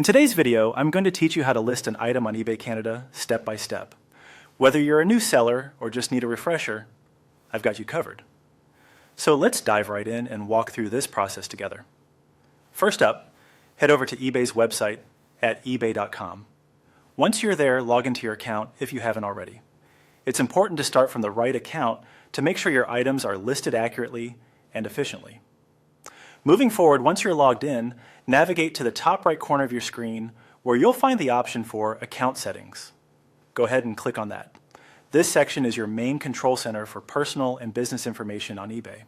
In today's video, I'm going to teach you how to list an item on eBay Canada step by step. Whether you're a new seller or just need a refresher, I've got you covered. So let's dive right in and walk through this process together. First up, head over to eBay's website at ebay.com. Once you're there, log into your account if you haven't already. It's important to start from the right account to make sure your items are listed accurately and efficiently. Moving forward, once you're logged in, navigate to the top right corner of your screen where you'll find the option for Account Settings. Go ahead and click on that. This section is your main control center for personal and business information on eBay.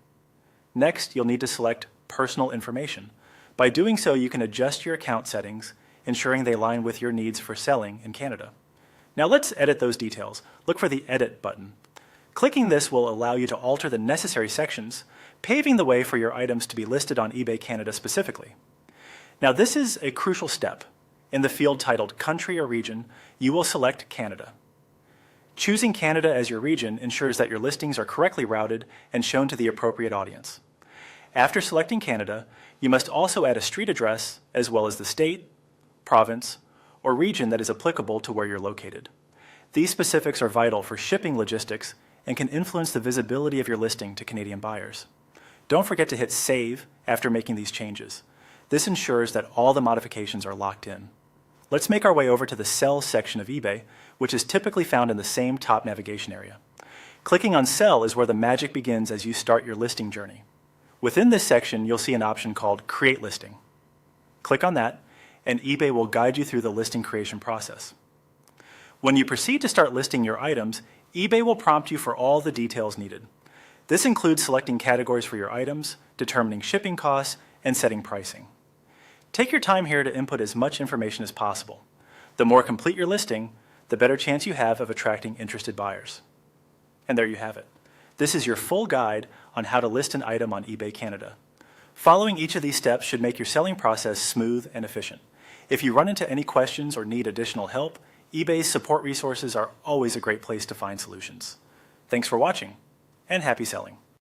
Next, you'll need to select Personal Information. By doing so, you can adjust your account settings, ensuring they align with your needs for selling in Canada. Now let's edit those details. Look for the Edit button. Clicking this will allow you to alter the necessary sections, paving the way for your items to be listed on eBay Canada specifically. Now this is a crucial step. In the field titled Country or Region, you will select Canada. Choosing Canada as your region ensures that your listings are correctly routed and shown to the appropriate audience. After selecting Canada, you must also add a street address as well as the state, province, or region that is applicable to where you're located. These specifics are vital for shipping logistics and can influence the visibility of your listing to Canadian buyers. Don't forget to hit Save after making these changes. This ensures that all the modifications are locked in. Let's make our way over to the Sell section of eBay, which is typically found in the same top navigation area. Clicking on Sell is where the magic begins as you start your listing journey. Within this section, you'll see an option called Create Listing. Click on that, and eBay will guide you through the listing creation process. When you proceed to start listing your items, eBay will prompt you for all the details needed. This includes selecting categories for your items, determining shipping costs, and setting pricing. Take your time here to input as much information as possible. The more complete your listing, the better chance you have of attracting interested buyers. And there you have it. This is your full guide on how to list an item on eBay Canada. Following each of these steps should make your selling process smooth and efficient. If you run into any questions or need additional help, eBay's support resources are always a great place to find solutions. Thanks for watching, and happy selling.